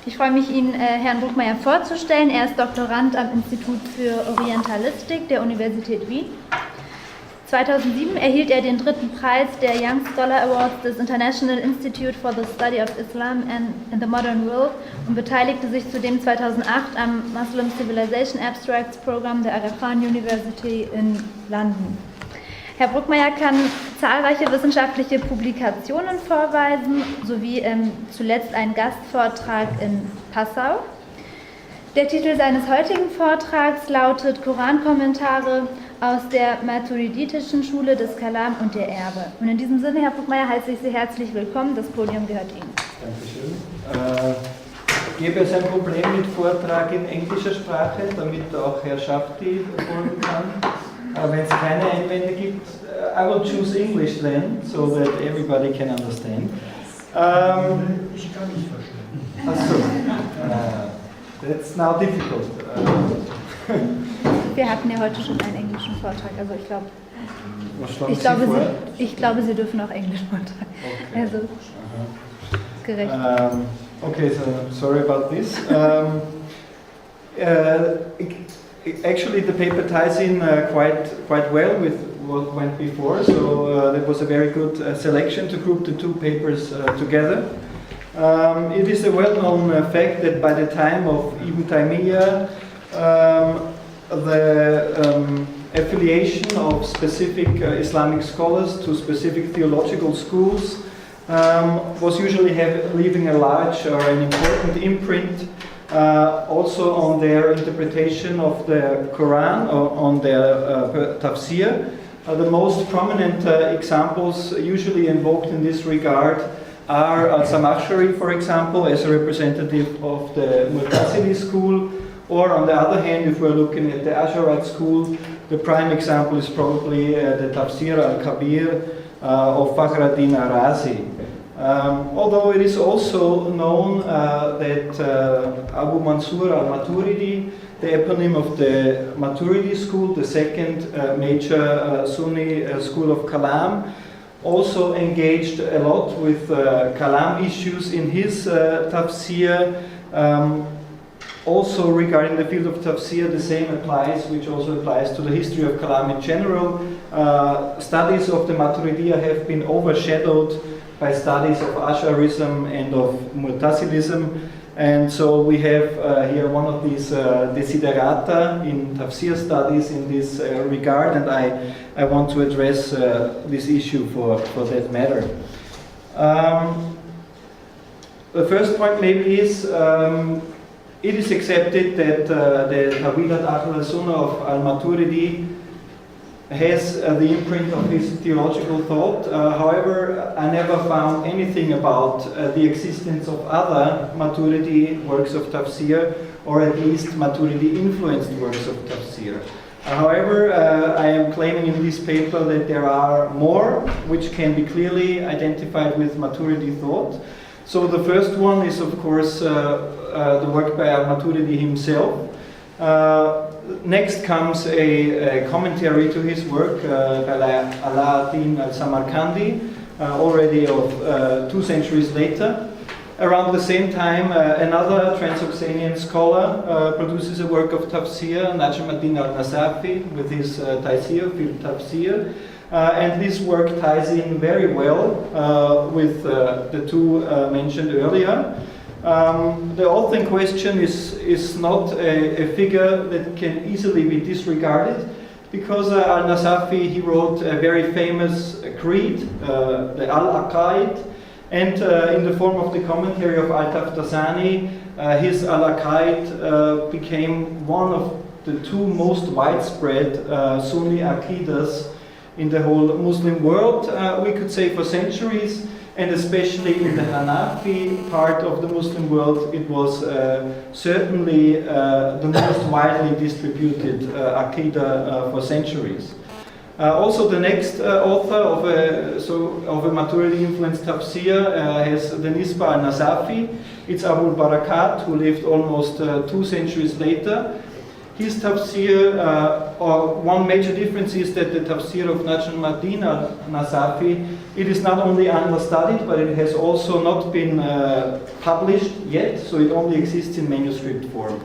Ich freue mich, Ihnen Herrn Bruckmayr vorzustellen. Er ist Doktorand am Institut für Orientalistik der Universität Wien. 2007 erhielt er den dritten Preis der Young Scholar Awards des International Institute for the Study of Islam and in the Modern World und beteiligte sich zudem 2008 am Muslim Civilization Abstracts Program der University in London. Herr Bruckmayr kann zahlreiche wissenschaftliche Publikationen vorweisen, sowie zuletzt einen Gastvortrag in Passau. Der Titel seines heutigen Vortrags lautet Korankommentare aus der maturiditischen Schule des Al-Kalam und der Erbe. Und in diesem Sinne, Herr Bruckmayr, heiße ich Sie herzlich willkommen. Das Podium gehört Ihnen. Dankeschön. Gäbe es ein Problem mit Vortrag in englischer Sprache, damit auch Herr Schafti folgen kann? Wenn es keine Einwände gibt, I will choose English then, so that everybody can understand. Ich kann nicht verstehen. Achso, that's now difficult. Wir hatten ja heute schon einen englischen Vortrag, also ich glaube, Sie dürfen auch Englisch vortragen. Okay. Also, gerecht. Okay, so sorry about this. Actually, the paper ties in quite well with what went before, so that was a very good selection to group the two papers together. It is a well-known fact that by the time of Ibn Taymiyyah, the affiliation of specific Islamic scholars to specific theological schools was usually leaving a large or an important imprint also on their interpretation of the Quran or on their tafsir. The most prominent examples usually invoked in this regard are Al-Zamakhshari, for example, as a representative of the Mu'tazili school, or on the other hand, if we're looking at the Asharat school, the prime example is probably the Tafsir al-Kabir of Fakhruddin Arazi. Although it is also known that Abu Mansur al-Maturidi, the eponym of the Maturidi school, the second major Sunni school of Kalam, also engaged a lot with Kalam issues in his tafsir. Also regarding the field of tafsir, the same applies, which also applies to the history of Kalam in general. Studies of the Maturidiyya have been overshadowed by studies of Ash'arism and of Mu'tazilism, and so we have here one of these Desiderate in tafsir studies in this regard, and I want to address this issue for that matter. The first point maybe is it is accepted that the Tawilat Ahl al-Sunnah of al-Maturidi has the imprint of his theological thought. However, I never found anything about the existence of other Maturidi works of tafsir, or at least Maturidi influenced works of tafsir. However, I am claiming in this paper that there are more which can be clearly identified with Maturidi thought. So the first one is, of course, the work by al-Maturidi himself. Next comes a commentary to his work by Alauddin al-Samarkandi, already of 2 centuries later. Around the same time, another Transoxanian scholar produces a work of tafsir, Najm ad-Din al-Nasafi, with his Taysir fil Tafsir. And this work ties in very well with the two mentioned earlier. The author in question is not a figure that can easily be disregarded, because al-Nasafi, he wrote a very famous creed, the Al-Aqaid, and in the form of the commentary of Al-Taftazani, his Al-Aqaid became one of the two most widespread Sunni Aqidas in the whole Muslim world, we could say for centuries, and especially in the Hanafi part of the Muslim world, it was certainly the most widely distributed Aqidah for centuries. Also, the next author of a Maturidi-influenced tafsir has the Nisba al-Nasafi. It's Abu Barakat, who lived almost 2 centuries later. his tafsir, or one major difference is that the tafsir of Najm al-Din al-Nasafi, it is not only understudied, but it has also not been published yet, so it only exists in manuscript form.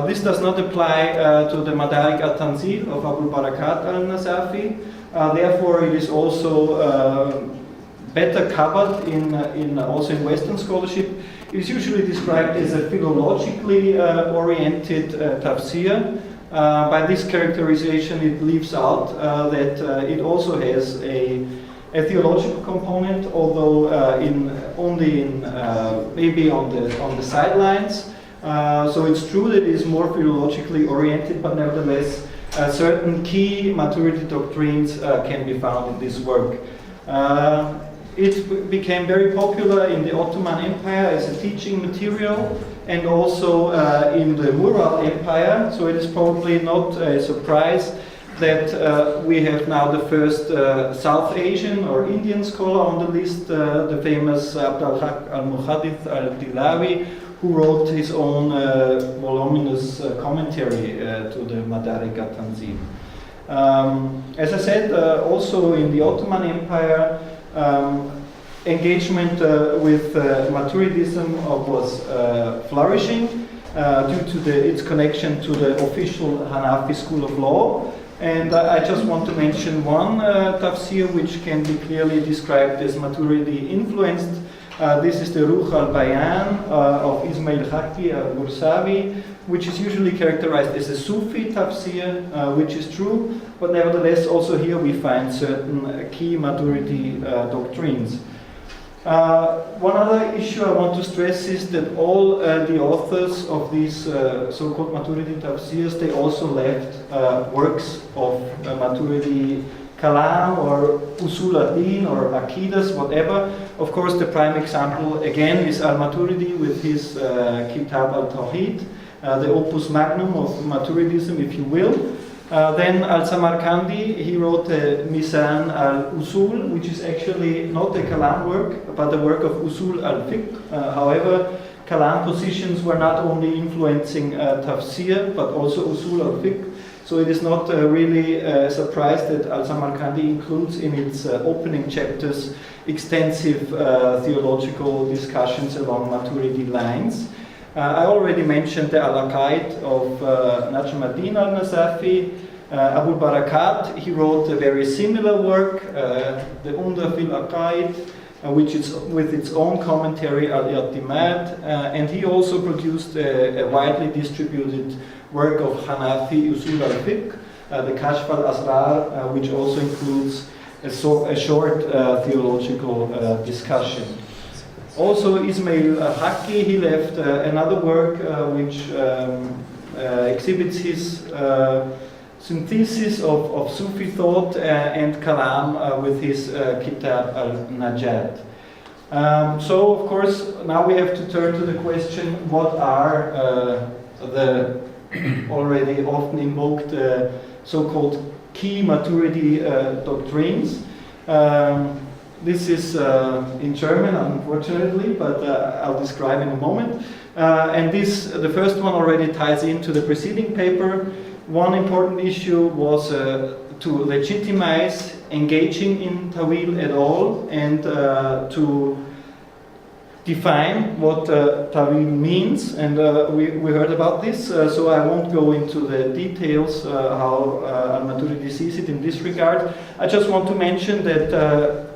This does not apply to the Madarik al-Tanzil of Abu Barakat al-Nasafi, therefore it is also better covered also in Western scholarship. It is usually described as a philologically oriented tafsir. By this characterization, it leaves out that it also has a theological component, although maybe on the sidelines. So it's true that it is more philologically oriented, but nevertheless, certain key maturity doctrines can be found in this work. It became very popular in the Ottoman Empire as a teaching material, and also in the Mughal Empire, so it is probably not a surprise that we have now the first South Asian or Indian scholar on the list, the famous Abd al-Haq al-Muhaddith al-Dilawi, who wrote his own voluminous commentary to the Madarik al-Tanzil. As I said, also in the Ottoman Empire, engagement with maturidism was flourishing due to its connection to the official Hanafi school of law. And I just want to mention one tafsir which can be clearly described as Maturidi influenced. This is the Ruh al-Bayan of Ismail Haqqi al-Bursawi, which is usually characterized as a Sufi tafsir, which is true, but nevertheless also here we find certain key Maturidi doctrines. One other issue I want to stress is that all the authors of these so-called Maturidi tafsirs, they also left works of Maturidi Kalam or Usul ad-Din or Aqidas, whatever. Of course, the prime example again is Al-Maturidi with his Kitab al-Tawhid, the opus magnum of Maturidism, if you will. Then Al-Samarkandi, he wrote Mizan al-Usul, which is actually not a Kalam work, but a work of Usul al-Fiqh. However, Kalam positions were not only influencing tafsir, but also Usul al-Fiqh. So it is not really a surprise that Al-Samarkandi includes in its opening chapters extensive theological discussions along Maturidi lines. I already mentioned the Al-Aqaid of Najm al-Din al-Nasafi. Abu Barakat, he wrote a very similar work, the Unda fil Aqaid, which is with its own commentary, Al-I'timad, and he also produced a widely distributed work of Hanafi Usul al-Fiqh, the Kashf al-Asrar, which also includes a short theological discussion. Also, Ismail Haqqi, he left another work which exhibits his synthesis of Sufi thought and Kalam with his Kitab al-Najat. So, of course, now we have to turn to the question, what are the already often invoked so-called key Maturidi doctrines? This is in German, unfortunately, but I'll describe in a moment. And the first one already ties into the preceding paper. One important issue was to legitimize engaging in Tawil at all and to define what Tawil means, and we heard about this, so I won't go into the details how Al-Maturidi sees it in this regard. I just want to mention that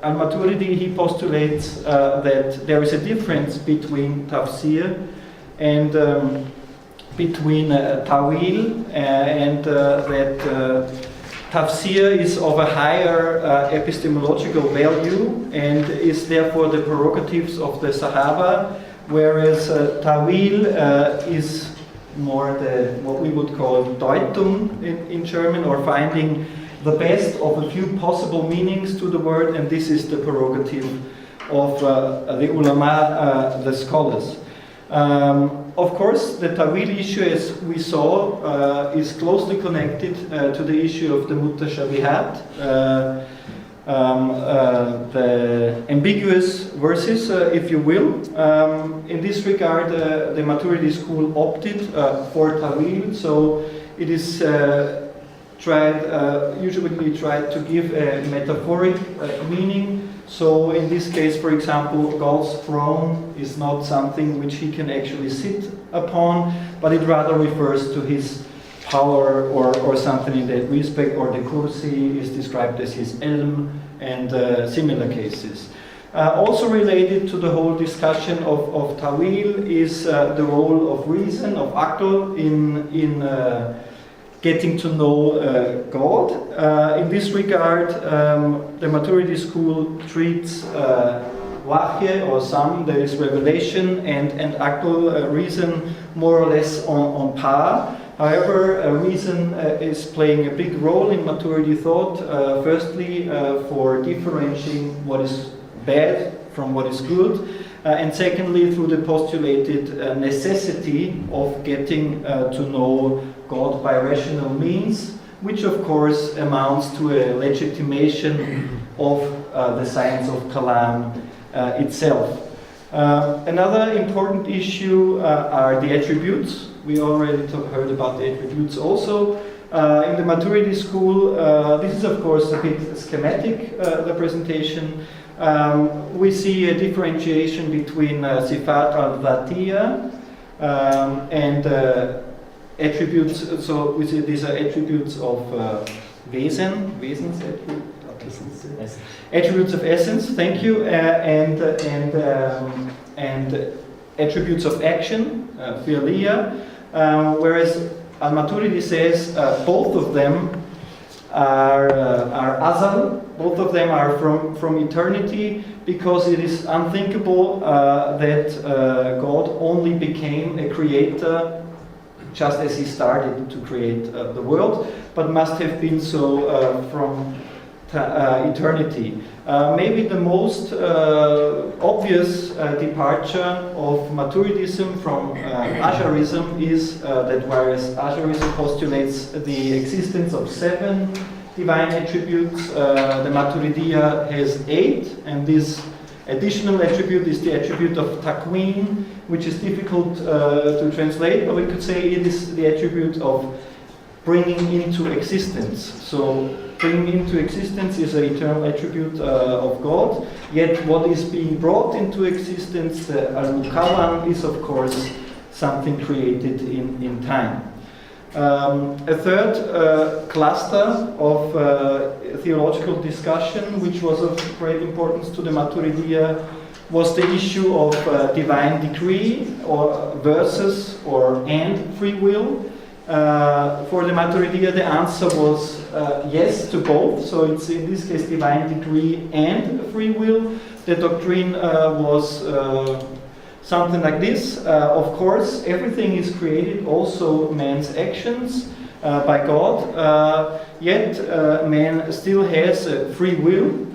Al-Maturidi, he postulates that there is a difference between tafsir and between Tawil, and that tafsir is of a higher epistemological value and is therefore the prerogatives of the Sahaba, whereas Tawil is more what we would call Deutung in German, or finding the best of a few possible meanings to the word, and this is the prerogative of the ulama, the scholars. Of course, the Tawil issue, as we saw, is closely connected to the issue of the Mutashabihat. the ambiguous verses, if you will. In this regard, the Maturidi school opted for Tawil, so it is usually tried to give a metaphoric meaning. So in this case, for example, God's throne is not something which he can actually sit upon, but it rather refers to his power or something in that respect, or the kursi is described as his ilm, and similar cases. Also related to the whole discussion of Tawil is the role of reason, of akl, in getting to know God. In this regard, the Maturidi school treats wahye, or some, there is revelation, and akl, reason, more or less on par. However, reason is playing a big role in Maturidi thought, firstly for differentiating what is bad from what is good, and secondly through the postulated necessity of getting to know God by rational means, which of course amounts to a legitimation of the science of Kalam itself. Another important issue are the attributes. We already heard about the attributes also. In the Maturidi school, this is of course a bit schematic, the presentation. We see a differentiation between sifat al-dhatiya and attributes. So we see these are attributes of attributes of essence. Thank you, and attributes of action, fi'liya. Whereas Al-Maturidi says both of them are azal, both of them are from eternity, because it is unthinkable that God only became a creator just as he started to create the world, but must have been so from eternity. Maybe the most obvious departure of Maturidism from Asharism is that whereas Asharism postulates the existence of 7 divine attributes, the Maturidiya has 8, and this additional attribute is the attribute of takwin, which is difficult to translate, but we could say it is the attribute of bringing into existence. So bringing into existence is an eternal attribute of God, yet what is being brought into existence, the Al-Kalam, is of course something created in time. A third cluster of theological discussion, which was of great importance to the Maturidiya, was the issue of divine decree or versus and free will. For the Maturidiya, the answer was yes to both. So it's in this case divine decree and free will. The doctrine was something like this. Of course, everything is created, also man's actions, by God. Yet man still has a free will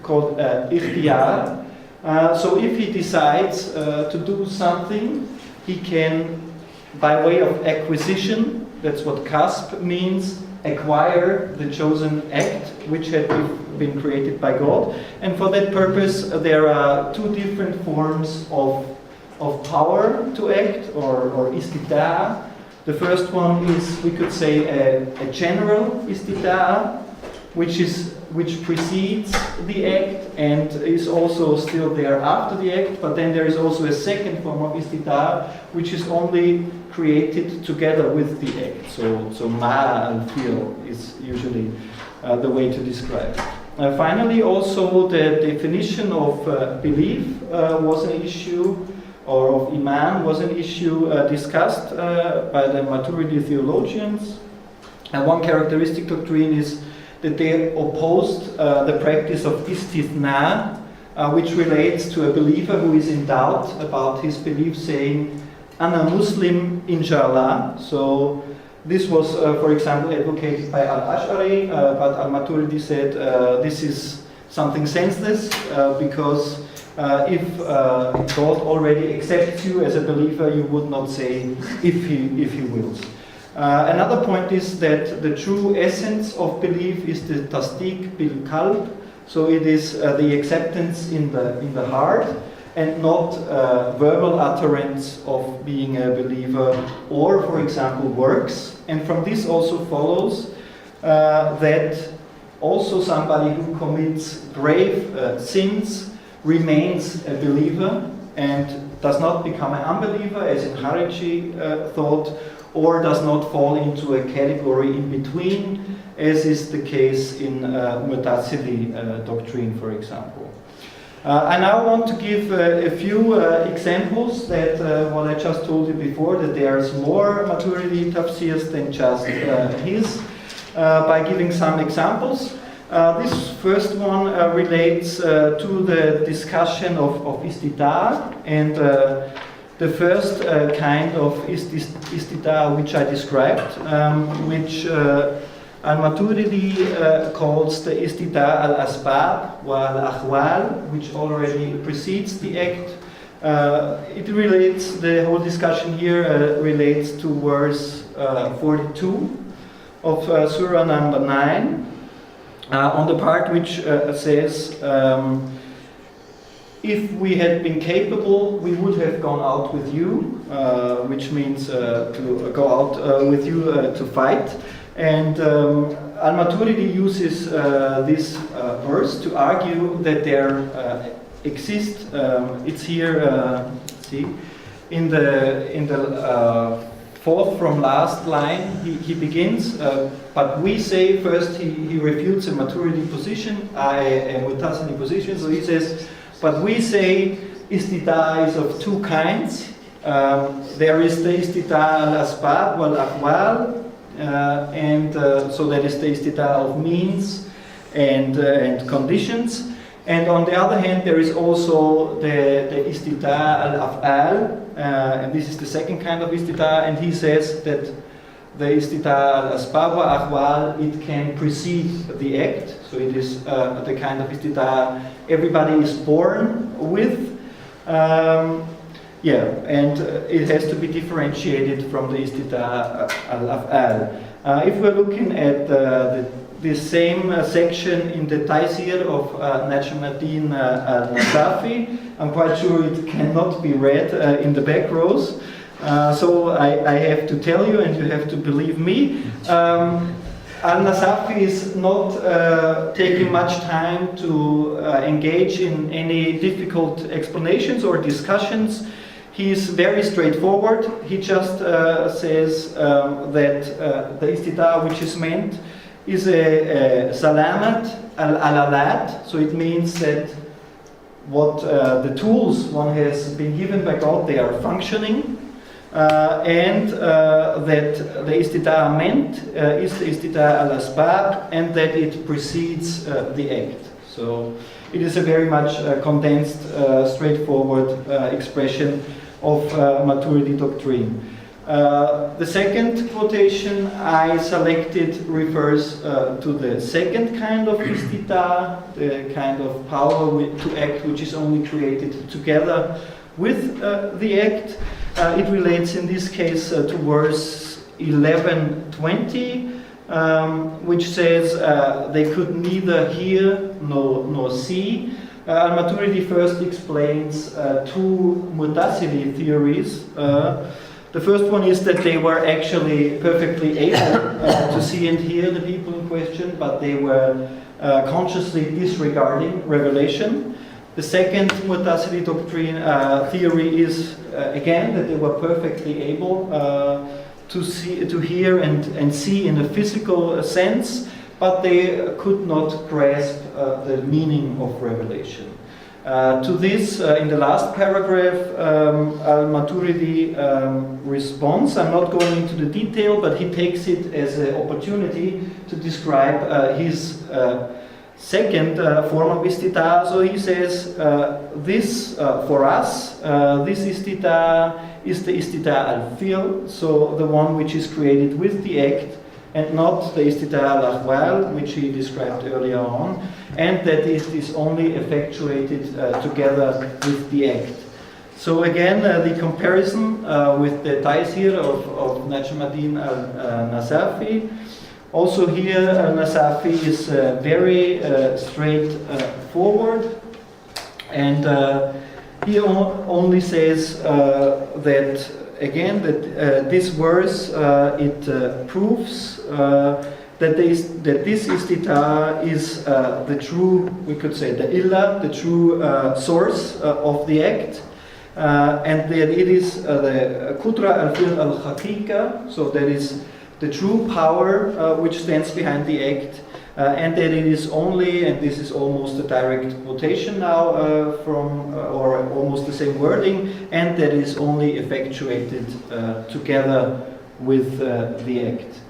called ikhtiyar. So if he decides to do something, he can, by way of acquisition, that's what kasb means, acquire the chosen act which had been created by God. And for that purpose, there are 2 different forms of power to act, or istita'a. The first one is, we could say, a general istita'a, which precedes the act and is also still there after the act, but then there is also a second form of istita'a, which is only created together with the act. So ma and feel is usually the way to describe. Finally, also the definition of belief was an issue, or of iman was an issue discussed by the Maturidi theologians. And one characteristic doctrine is that they opposed the practice of istithna, which relates to a believer who is in doubt about his belief, saying, "Ana Muslim, inshallah." So this was, for example, advocated by Al-Ash'ari, but Al-Maturidi said this is something senseless, because if God already accepts you as a believer, you would not say if he wills. Another point is that the true essence of belief is the tasdik bil qalb, so it is the acceptance in the heart and not verbal utterance of being a believer or, for example, works. And from this also follows that also somebody who commits grave sins remains a believer and does not become an unbeliever, as in Khariji thought, or does not fall into a category in between, as is the case in Mu'tazili doctrine, for example. I now want to give a few examples that what I just told you before, that there's more Maturidi tafsirs than just his, by giving some examples. This first one relates to the discussion of istida, and the first kind of istida which I described, which Al-Maturidi calls the istida al-asbab wa al-akhwal, which already precedes the act. It relates, the whole discussion here relates to verse 42 of Surah number 9, on the part which says, if we had been capable, we would have gone out with you, which means to go out with you to fight. And Al-Maturidi uses this verse to argue that there exists, it's here, see, in the fourth from last line, he begins, but we say first, he refutes a Maturidi position, a Mu'tazili position, so he says, but we say istida is of two kinds. There is the istida al-asbab wal-akhwal, and so that is the istida of means and conditions. And on the other hand, there is also the istida al-af'al, and this is the second kind of istida, and he says that the istida al-asbab wa-akhwal, it can precede the act, so it is the kind of istida everybody is born with. Yeah, and it has to be differentiated from the istida al-af'al. If we're looking at the same section in the Taysir of Najmuddin al-Nasafi, I'm quite sure it cannot be read in the back rows. So I have to tell you, and you have to believe me. Al-Nasafi is not taking much time to engage in any difficult explanations or discussions. He is very straightforward. He just says that the istida which is meant is a salamat al-alalat, so it means that what the tools one has been given by God, they are functioning, and that the istida meant is the istida al-asbab, and that it precedes the act. So it is a very much condensed, straightforward expression of Maturidi doctrine. The second quotation I selected refers to the second kind of istida, the kind of power to act which is only created together with the act. It relates in this case to verse 11:20, which says they could neither hear nor see. Al-Maturidi first explains two Mu'tazili theories. The first one is that they were actually perfectly able to see and hear the people in question, but they were consciously disregarding revelation. The second Mu'tazili doctrine theory is again that they were perfectly able to hear and see in a physical sense, but they could not grasp the meaning of revelation. To this, in the last paragraph, Al-Maturidi responds. I'm not going into the detail, but he takes it as an opportunity to describe his second form of istida. So he says, this for us, this istida is the istida al-fil, so the one which is created with the act, and not the istida al-akhwal, which he described earlier on, and that it is only effectuated together with the act. So again, the comparison with the Taysir of Najmuddin al-Nasafi. Also here, al-Nasafi is very straightforward, and he only says that again that this verse it proves that this istita is the true, we could say, the illah, the true source of the act, and that it is the kudra al-fil al-haqiqa, so that is the true power which stands behind the act, and that it is only, and this is almost a direct quotation now from, or almost the same wording, and that is only effectuated together with the act.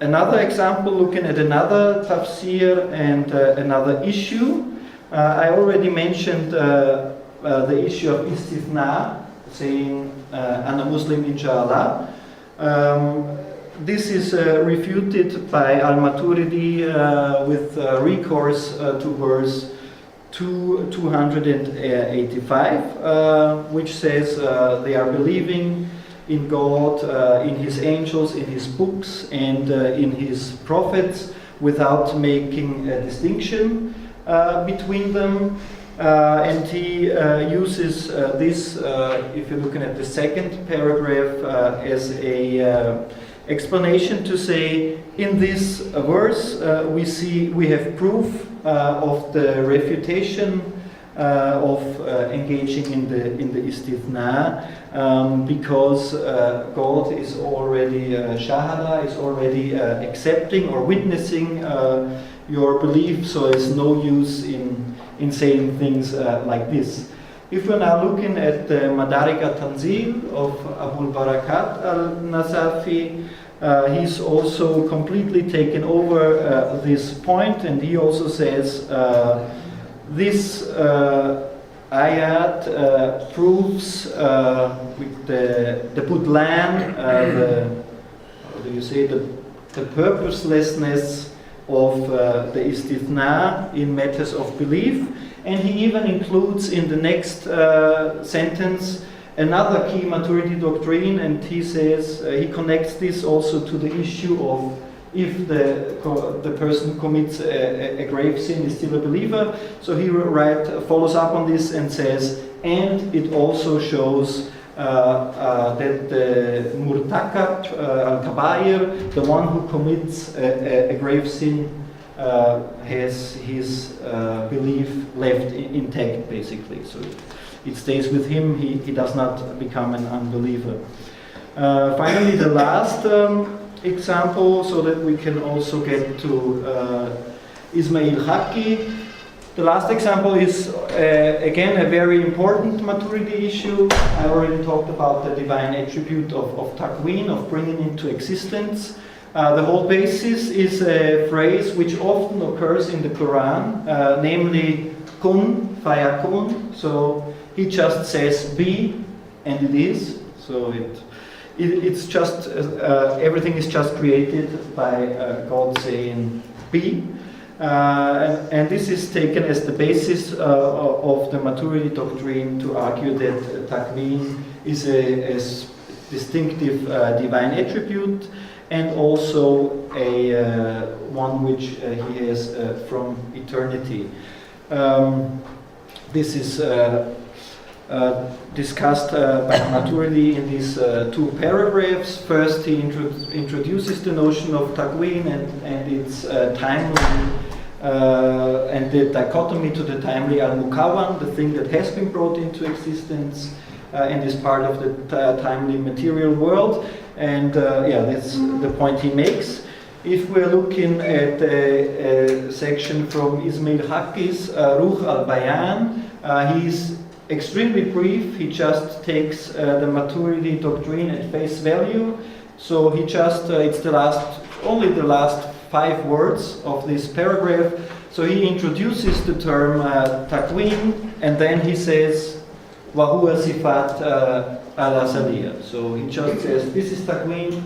Another example, looking at another tafsir and another issue. I already mentioned the issue of istithna, saying ana Muslim inshallah. This is refuted by al-Maturidi with recourse to verse 285, which says they are believing in God, in His angels, in His books, and in His prophets, without making a distinction between them. And he uses this, if you're looking at the second paragraph, as a explanation to say, in this verse we have proof of the refutation of engaging in the istithna, because God is already shahada, is already accepting or witnessing your belief, so there's no use in saying things like this. If we're now looking at the Madarik al-Tanzil of Abul Barakat al-Nasafi, he's also completely taken over this point, and he also says this ayat proves with the Budlan, how do you say, the purposelessness of the istithna in matters of belief. And he even includes in the next sentence another key maturity doctrine, and he says he connects this also to the issue of if the person commits a grave sin, is still a believer. So he follows up on this and says, and it also shows that the murtakab al-kabair, the one who commits a grave sin, has his belief left intact, basically. So it stays with him, he does not become an unbeliever. Finally, the last example, so that we can also get to Ismail Haqqi. The last example is, again, a very important maturity issue. I already talked about the divine attribute of takween, of bringing into existence. The whole basis is a phrase which often occurs in the Quran, namely kun fayakun. So he just says be, and it is. So it's just everything is just created by God saying be. And this is taken as the basis of the maturity doctrine to argue that takween is a distinctive divine attribute, and also a one which he has from eternity. This is discussed by Maturidi in these two paragraphs. First, he introduces the notion of takween and its timely and the dichotomy to the timely al-mukawan, the thing that has been brought into existence and is part of the timely material world. And yeah, that's the point he makes. If we're looking at a section from Ismail Haqqi's Ruh al-Bayan, he's extremely brief. He just takes the maturity doctrine at face value. So he just, it's only the last 5 words of this paragraph. So he introduces the term takween, and then he says, وَهُوَ صِفَاتْ al-asaliyah. So he just says, this is takween,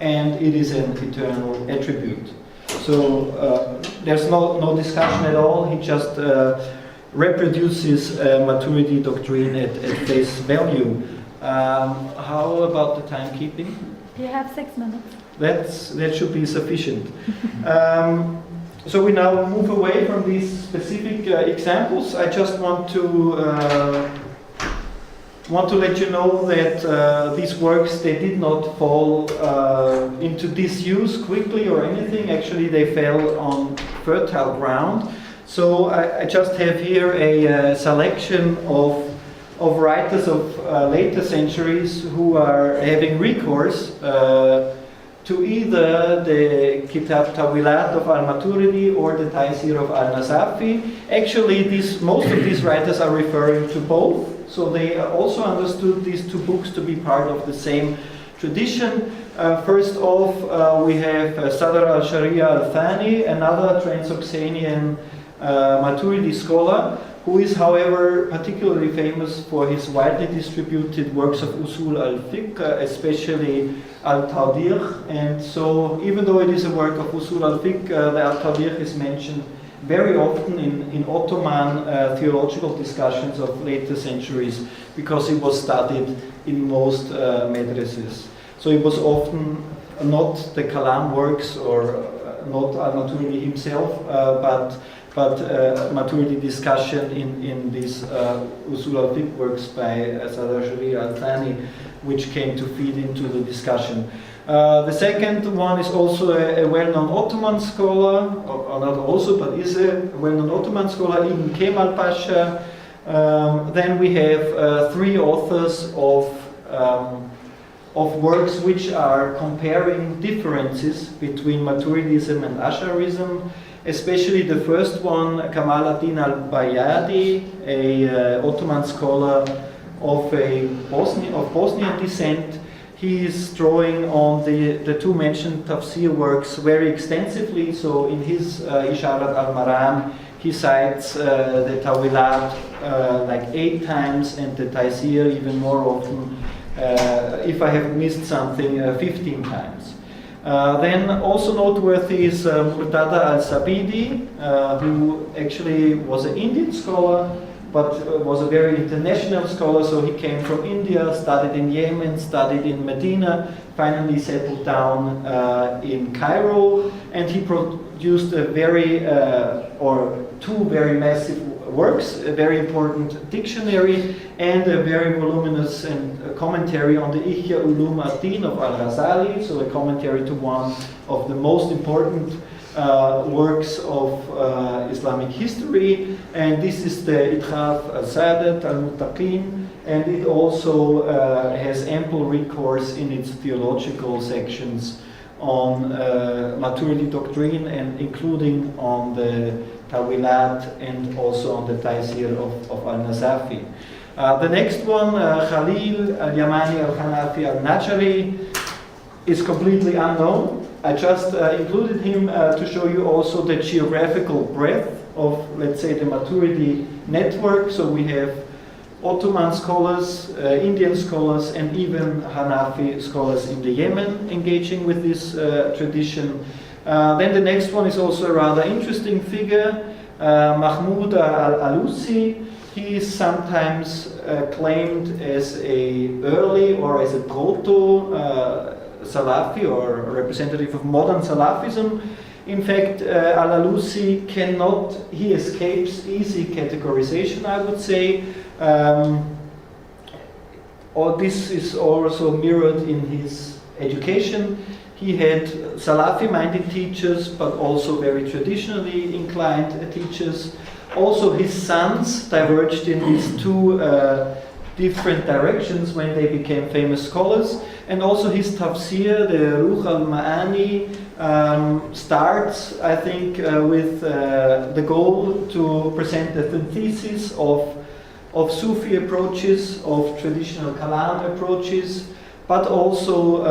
and it is an eternal attribute. So there's no discussion at all. He just reproduces Maturidi doctrine at face value. How about the timekeeping? You have 6 minutes. That should be sufficient. So we now move away from these specific examples. I just want to let you know that these works, they did not fall into disuse quickly or anything. Actually, they fell on fertile ground. So I just have here a selection of writers of later centuries who are having recourse to either the Kitab Tawilat of Al-Maturidi or the Taysir of Al-Nasafi. Actually, most of these writers are referring to both, so they also understood these two books to be part of the same tradition. First off, we have Sadr al-Sharia al-Thani, another Transoxanian Maturidi scholar, who is, however, particularly famous for his widely distributed works of Usul al-Fiqh, especially al-Tawdih. And so, even though it is a work of Usul al-Fiqh, the al-Tawdih is mentioned very often in Ottoman theological discussions of later centuries, because it was studied in most madrasas. So it was often not the Kalam works or not al-Maturidi himself, but Maturidi discussion in these Usul al-Fiqh works by Sadr al-Sharia al-Thani, which came to feed into the discussion. The second one is also a well-known Ottoman scholar, or not also, but is a well-known Ottoman scholar, Ibn Kemal Pasha. Then we have 3 authors of works which are comparing differences between Maturidism and Ash'arism. Especially the first one, Kamal ad-Din al-Bayadi, a Ottoman scholar of Bosnian descent. He is drawing on the 2 mentioned tafsir works very extensively. So in his Isharat al-Maram, he cites the Tawilat like 8 times and the Taysir even more often. If I have missed something, 15 times. Then also noteworthy is Murtada al-Sabidi, who actually was an Indian scholar, but was a very international scholar. So he came from India, studied in Yemen, studied in Medina, finally settled down in Cairo, and he produced a two very massive works, a very important dictionary and a very voluminous commentary on the Ihya Ulum ad-Din of Al-Ghazali, so a commentary to one of the most important works of Islamic history. And this is the Itkhaf al-Sadat al-Muttaqin, and it also has ample recourse in its theological sections on Maturidi doctrine, and including on the Tawilat and also on the Taysir of Al-Nasafi. The next one, Khalil al-Yamani al-Hanafi al-Najari, is completely unknown. I just included him to show you also the geographical breadth of, let's say, the Maturidi network. So we have Ottoman scholars, Indian scholars, and even Hanafi scholars in the Yemen engaging with this tradition. Then the next one is also a rather interesting figure, Mahmoud al-Alusi. He is sometimes claimed as a early or as a proto-Salafi or representative of modern Salafism. In fact, al-Alusi he escapes easy categorization, I would say. This is also mirrored in his education. He had Salafi-minded teachers, but also very traditionally inclined teachers. Also, his sons diverged in these 2 different directions when they became famous scholars. And also his tafsir, the Ruh al-Ma'ani, starts, I think, with the goal to present the synthesis of Sufi approaches, of traditional Kalam approaches, but also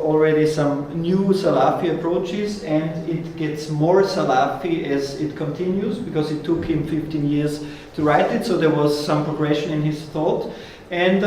already some new Salafi approaches, and it gets more Salafi as it continues, because it took him 15 years to write it, so there was some progression in his thought. And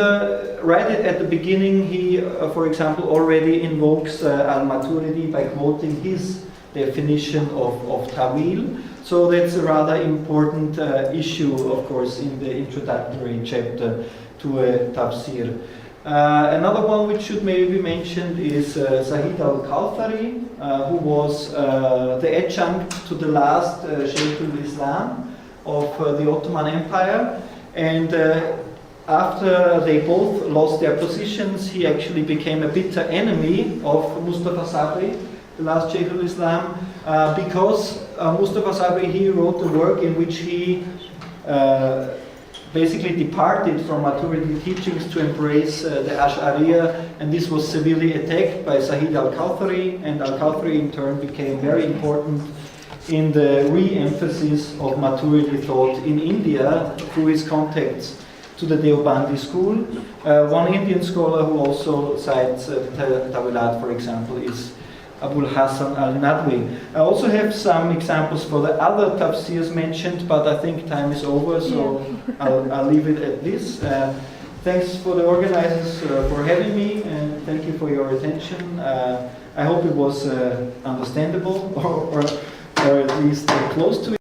right at the beginning, he, for example, already invokes al-Maturidi by quoting his definition of Tawil. So that's a rather important issue, of course, in the introductory chapter to a tafsir. Another one which should maybe be mentioned is Zahid al-Kawthari, who was the adjunct to the last Sheikh al-Islam of the Ottoman Empire, and after they both lost their positions, he actually became a bitter enemy of Mustafa Sabri, the last Sheikh al-Islam, because Mustafa Sabri, he wrote a work in which he basically departed from Maturidi teachings to embrace the Ash'ariyya, and this was severely attacked by Zahid al-Kawthari, and al-Kawthari in turn became very important in the re-emphasis of Maturidi thought in India through his contacts to the Deobandi school. One Indian scholar who also cites Tawilat, for example, is Abul Hassan al-Nadwi. I also have some examples for the other tafsirs mentioned, but I think time is over, so I'll leave it at this. Thanks for the organizers for having me, and thank you for your attention. I hope it was understandable, or at least close to it.